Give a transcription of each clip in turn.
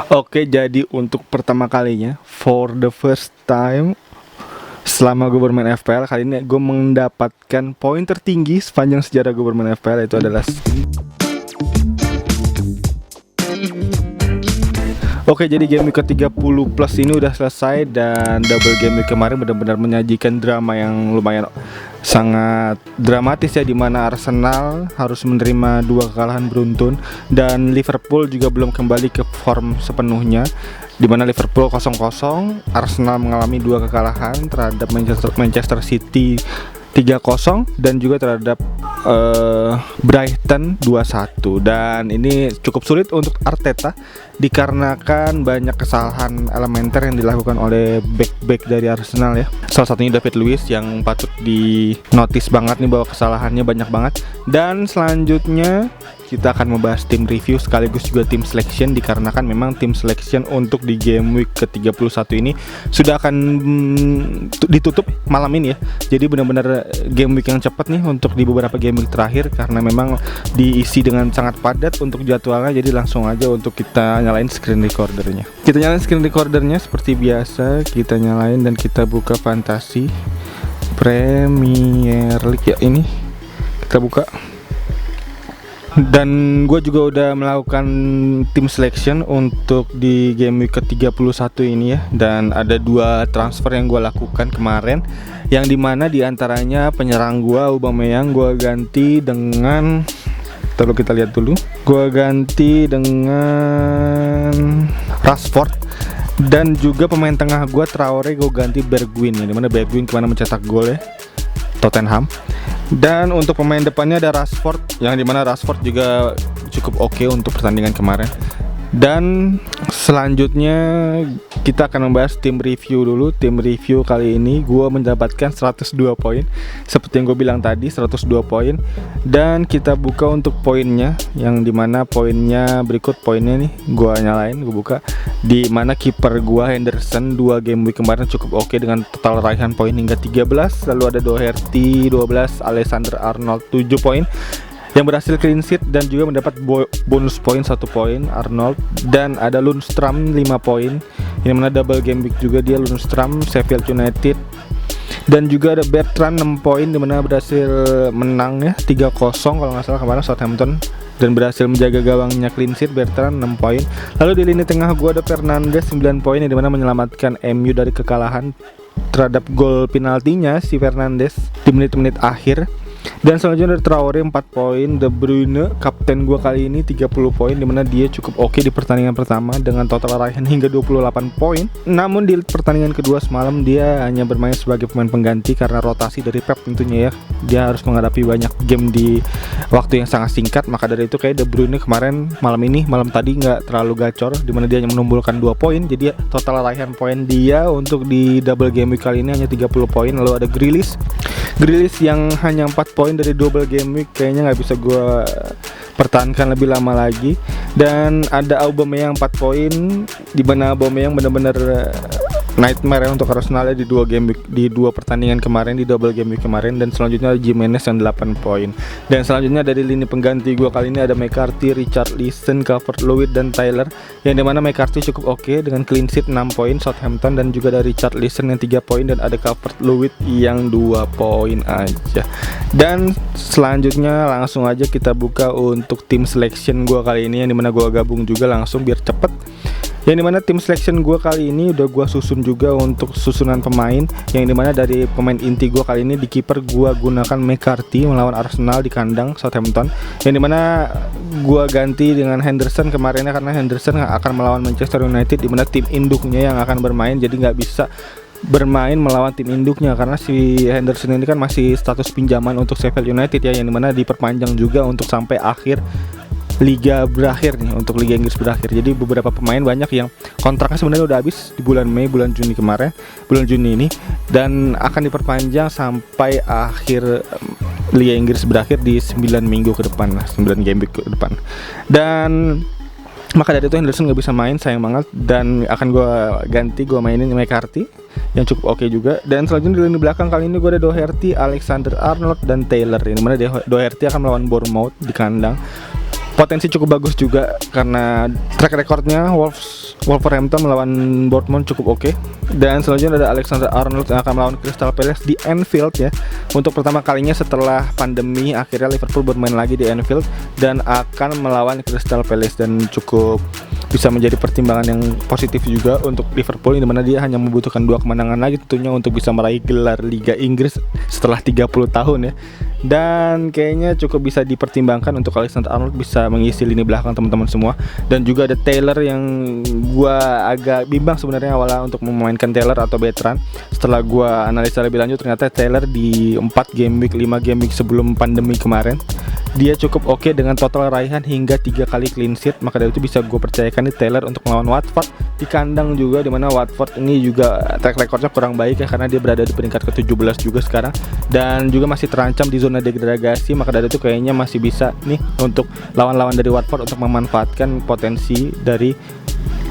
Oke, jadi untuk pertama kalinya, for the first time selama gue bermain FPL, kali ini gue mendapatkan poin tertinggi sepanjang sejarah gue bermain FPL, itu adalah Oke, jadi game week ke-30 plus ini udah selesai. Dan double game week kemarin benar-benar menyajikan drama yang lumayan sangat dramatis ya, dimana Arsenal harus menerima 2 kekalahan beruntun dan Liverpool juga belum kembali ke form sepenuhnya, dimana Liverpool 0-0, Arsenal mengalami 2 kekalahan terhadap Manchester City 3-0 dan juga terhadap Brighton 2-1. Dan ini cukup sulit untuk Arteta dikarenakan banyak kesalahan elementer yang dilakukan oleh back dari Arsenal ya. Salah satunya David Luiz yang patut di notice banget nih bahwa kesalahannya banyak banget. Dan selanjutnya kita akan membahas tim review sekaligus juga tim selection, dikarenakan memang tim selection untuk di game week ke-31 ini sudah akan ditutup malam ini ya. Jadi benar-benar game week yang cepat nih untuk di beberapa game week terakhir, karena memang diisi dengan sangat padat untuk jadwalnya. Jadi langsung aja untuk kita nyalain screen recordernya. Kita nyalain screen recordernya seperti biasa, kita nyalain dan kita buka Fantasi Premier League ya. Ini kita buka. Dan gue juga udah melakukan tim selection untuk di game week ke-31 ini ya. Dan ada 2 transfer yang gue lakukan kemarin, yang dimana diantaranya penyerang gue Aubameyang gue ganti dengan, lalu kita lihat dulu, gue ganti dengan Rashford. Dan juga pemain tengah gue Traore gue ganti Bergwijn ya, dimana Bergwijn kemana mencetak gol ya, Tottenham. Dan untuk pemain depannya ada Rashford, yang dimana Rashford juga cukup oke untuk pertandingan kemarin. Dan selanjutnya kita akan membahas tim review dulu. Tim review kali ini gue mendapatkan 102 poin, seperti yang gue bilang tadi, 102 poin. Dan kita buka untuk poinnya, yang dimana poinnya berikut poinnya nih, gue nyalain, gue buka. Di mana kiper gue Henderson 2 game week kemarin cukup oke dengan total raihan poin hingga 13. Lalu ada Doherty 12, Alexander Arnold 7 poin yang berhasil clean sheet dan juga mendapat bonus poin 1 poin Arnold. Dan ada Lundstram 5 poin, ini mana double game week juga dia, Lundstram Sheffield United. Dan juga ada Bertrand 6 poin, dimana berhasil menang ya 3-0 kalau nggak salah kemarin Southampton, dan berhasil menjaga gawangnya clean sheet. Bertrand 6 poin. Lalu di lini tengah gua ada Fernandes 9 poin, yang dimana menyelamatkan MU dari kekalahan terhadap gol penaltinya si Fernandes di menit-menit akhir. Dan selanjutnya ada Traore 4 poin, De Bruyne kapten gua kali ini 30 poin, dimana dia cukup oke di pertandingan pertama dengan total raihan hingga 28 poin. Namun di pertandingan kedua semalam dia hanya bermain sebagai pemain pengganti karena rotasi dari Pep tentunya ya. Dia harus menghadapi banyak game di waktu yang sangat singkat, maka dari itu kayak De Bruyne kemarin malam tadi nggak terlalu gacor, dimana dia hanya menumbulkan 2 poin. Jadi total raihan poin dia untuk di double game week kali ini hanya 30 poin. Lalu ada Grealish yang hanya 4 poin dari double game week, kayaknya nggak bisa gue pertahankan lebih lama lagi. Dan ada Aubameyang 4 poin, di mana Aubameyang benar-benar nightmare ya untuk Arsenal di 2 game week, di 2 pertandingan kemarin, di double game week kemarin. Dan selanjutnya ada Jimenez yang 8 poin. Dan selanjutnya dari lini pengganti gue kali ini ada McCarthy, Richarlison, Calvert-Lewin dan Taylor, yang dimana McCarthy cukup oke dengan clean sheet 6 poin Southampton, dan juga dari Richarlison yang 3 poin, dan ada Calvert-Lewin yang 2 poin aja. Dan selanjutnya langsung aja kita buka untuk tim selection gue kali ini, yang dimana gue gabung juga langsung biar cepet. Yang dimana tim selection gue kali ini udah gue susun juga untuk susunan pemain, yang dimana dari pemain inti gue kali ini di kiper gue gunakan McCarthy melawan Arsenal di kandang Southampton, yang dimana gue ganti dengan Henderson kemarinnya karena Henderson akan melawan Manchester United, dimana tim induknya yang akan bermain, jadi nggak bisa bermain melawan tim induknya karena si Henderson ini kan masih status pinjaman untuk Sheffield United ya, yang dimana diperpanjang juga untuk sampai akhir Liga berakhir nih, untuk Liga Inggris berakhir. Jadi beberapa pemain banyak yang kontraknya sebenarnya udah habis di bulan Juni ini, dan akan diperpanjang sampai akhir Liga Inggris berakhir di 9 minggu ke depan lah, 9 game week ke depan. Dan maka dari itu Henderson gak bisa main, sayang banget. Dan akan gue ganti, gue mainin McCarthy yang cukup oke juga. Dan selanjutnya di lini belakang kali ini gue ada Doherty, Alexander Arnold dan Taylor, ini mana Doherty akan melawan Bournemouth di kandang. potensi cukup bagus juga karena track recordnya Wolverhampton melawan Bournemouth cukup oke. Dan selanjutnya ada Alexander Arnold yang akan melawan Crystal Palace di Anfield ya. Untuk pertama kalinya setelah pandemi akhirnya Liverpool bermain lagi di Anfield dan akan melawan Crystal Palace, dan cukup bisa menjadi pertimbangan yang positif juga untuk Liverpool, di mana dia hanya membutuhkan 2 kemenangan lagi tentunya untuk bisa meraih gelar Liga Inggris setelah 30 tahun ya. Dan kayaknya cukup bisa dipertimbangkan untuk Alexander Arnold bisa mengisi lini belakang teman-teman semua. Dan juga ada Taylor yang gua agak bimbang sebenarnya awalnya untuk memainkan Taylor atau Bertrand. Setelah gua analisa lebih lanjut, ternyata Taylor di 4 game week, 5 game week sebelum pandemi kemarin dia cukup oke dengan total raihan hingga 3 kali clean sheet. Maka dari itu bisa gue percayakan nih Taylor untuk melawan Watford di kandang juga, dimana Watford ini juga track recordnya kurang baik ya, karena dia berada di peringkat ke-17 juga sekarang dan juga masih terancam di zona degradasi. Maka dari itu kayaknya masih bisa nih untuk lawan-lawan dari Watford untuk memanfaatkan potensi dari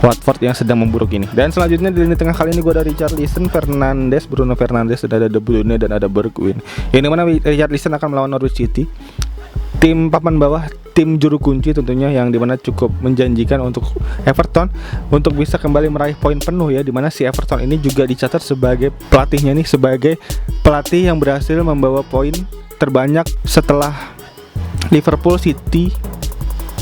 Watford yang sedang memburuk ini. Dan selanjutnya di lini tengah kali ini gue ada Richarlison, Fernandes, Bruno Fernandes, ada De Bruyne dan ada Bergwijn. Yang dimana Richarlison akan melawan Norwich City, tim papan bawah, tim juru kunci tentunya, yang dimana cukup menjanjikan untuk Everton untuk bisa kembali meraih poin penuh ya, dimana si Everton ini juga dicatat sebagai pelatihnya nih sebagai pelatih yang berhasil membawa poin terbanyak setelah Liverpool, City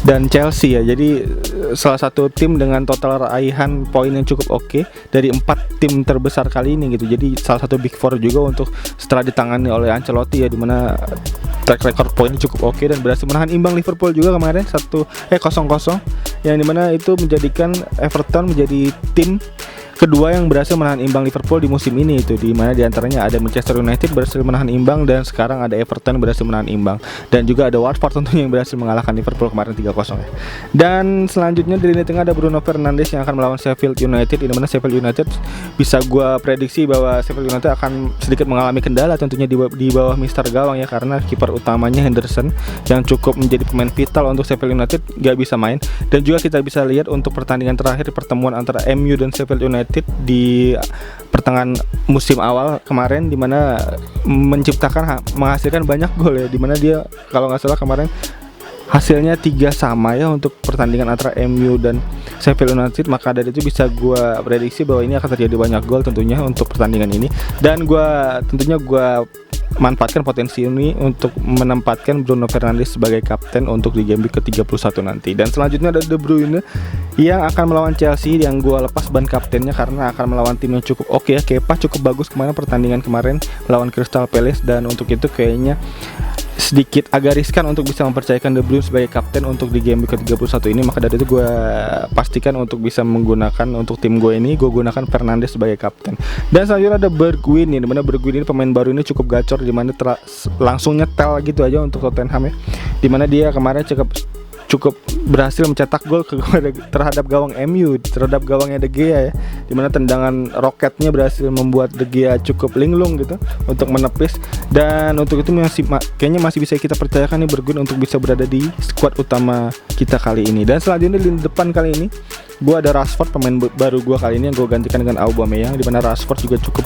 dan Chelsea ya. Jadi salah satu tim dengan total raihan poin yang cukup oke dari 4 tim terbesar kali ini gitu. Jadi salah satu Big Four juga untuk setelah ditangani oleh Ancelotti ya, dimana track record poinnya cukup oke dan berhasil menahan imbang Liverpool juga kemarin 0-0, yang dimana itu menjadikan Everton menjadi tim kedua yang berhasil menahan imbang Liverpool di musim ini, itu di mana diantaranya ada Manchester United berhasil menahan imbang dan sekarang ada Everton berhasil menahan imbang, dan juga ada Watford tentunya yang berhasil mengalahkan Liverpool kemarin 3-0 ya. Dan selanjutnya di lini tengah ada Bruno Fernandes yang akan melawan Sheffield United, di mana Sheffield United bisa gua prediksi bahwa Sheffield United akan sedikit mengalami kendala tentunya di bawah Mister Gawang ya, karena kiper utamanya Henderson yang cukup menjadi pemain vital untuk Sheffield United gak bisa main. Dan juga kita bisa lihat untuk pertandingan terakhir pertemuan antara MU dan Sheffield United di pertengahan musim awal kemarin, dimana menghasilkan banyak gol ya, dimana dia kalau nggak salah kemarin hasilnya 3-3 ya untuk pertandingan antara MU dan Sheffield United. Maka dari itu bisa gue prediksi bahwa ini akan terjadi banyak gol tentunya untuk pertandingan ini, dan tentunya gue manfaatkan potensi ini untuk menempatkan Bruno Fernandes sebagai kapten untuk di game week ke-31 nanti. Dan selanjutnya ada De Bruyne yang akan melawan Chelsea, yang gue lepas ban kaptennya karena akan melawan tim yang cukup oke ya. Kepa cukup bagus pertandingan kemarin melawan Crystal Palace, dan untuk itu kayaknya sedikit agak riskan untuk bisa mempercayakan De Bruyne sebagai kapten untuk di game week ke-31 ini. Maka dari itu gue pastikan untuk bisa menggunakan untuk tim gue ini, gue gunakan Fernandes sebagai kapten. Dan selanjutnya ada Bergwijn, dimana Bergwijn ini pemain baru ini cukup gacor, dimana langsung nyetel gitu aja untuk Tottenham ya, dimana dia kemarin cukup berhasil mencetak gol terhadap gawang MU, terhadap gawangnya De Gea ya, dimana tendangan roketnya berhasil membuat De Gea cukup linglung gitu untuk menepis. Dan untuk itu kayaknya masih bisa kita percayakan nih Bergwijn untuk bisa berada di skuad utama kita kali ini. Dan selanjutnya di depan kali ini gue ada Rashford, pemain baru gue kali ini yang gue gantikan dengan Aubameyang, dimana Rashford juga cukup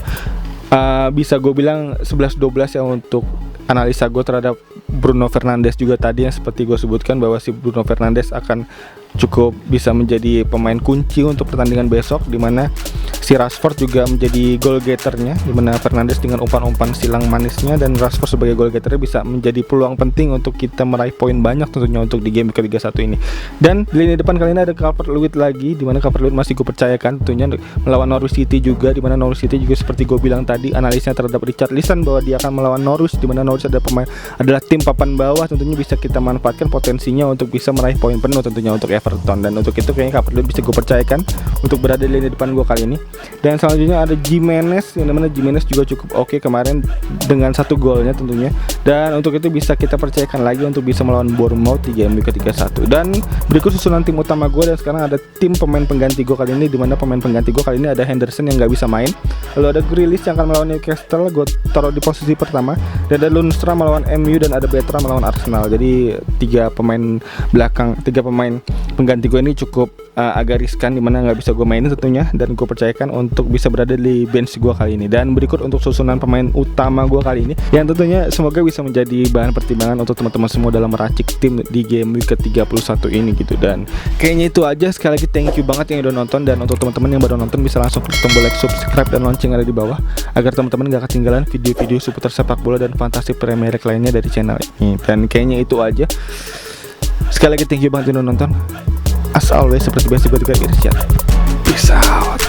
bisa gue bilang 11-12 ya untuk analisa gue terhadap Bruno Fernandes juga tadi, yang seperti gue sebutkan bahwa si Bruno Fernandes akan cukup bisa menjadi pemain kunci untuk pertandingan besok, dimana si Rashford juga menjadi goal getternya, dimana Fernandes dengan umpan-umpan silang manisnya dan Rashford sebagai goal getternya bisa menjadi peluang penting untuk kita meraih poin banyak tentunya untuk di game ke-31 ini. Dan di lini depan kali ini ada Calvert-Lewin lagi, dimana Calvert-Lewin masih gue percayakan tentunya melawan Norwich City juga, dimana Norwich City juga seperti gue bilang tadi analisnya terhadap Richarlison bahwa dia akan melawan Norwich, dimana Norwich adalah tim papan bawah, tentunya bisa kita manfaatkan potensinya untuk bisa meraih poin penuh tentunya untuk Everton. Dan untuk itu kayaknya Calvert-Lewin bisa gue percayakan untuk berada di lini depan gue kali ini. Dan selanjutnya ada Jimenez, yang dimana Jimenez juga cukup oke kemarin dengan 1 golnya tentunya, dan untuk itu bisa kita percayakan lagi untuk bisa melawan Bournemouth di game week ke-31. Dan berikut susunan tim utama gue, dan sekarang ada tim pemain pengganti gue kali ini, dimana pemain pengganti gue kali ini ada Henderson yang gak bisa main, lalu ada Grealish yang akan melawan Newcastle, gue taruh di posisi pertama, dan ada Lundstram melawan MU, dan ada Bertrand melawan Arsenal. Jadi 3 pemain pengganti gue ini cukup agak riskan, dimana nggak bisa gue mainin tentunya, dan gue percayakan untuk bisa berada di bench gue kali ini. Dan berikut untuk susunan pemain utama gue kali ini, yang tentunya semoga bisa bisa menjadi bahan pertimbangan untuk teman-teman semua dalam meracik tim di game week ke-31 ini gitu. Dan kayaknya itu aja. Sekali lagi thank you banget yang udah nonton, dan untuk teman-teman yang baru nonton bisa langsung klik tombol like, subscribe, dan lonceng ada di bawah agar teman-teman gak ketinggalan video-video seputar sepak bola dan fantasi Premier League lainnya dari channel ini. Dan kayaknya itu aja. Sekali lagi thank you banget yang udah nonton. As always, seperti biasa gue juga Irsyad. Peace out.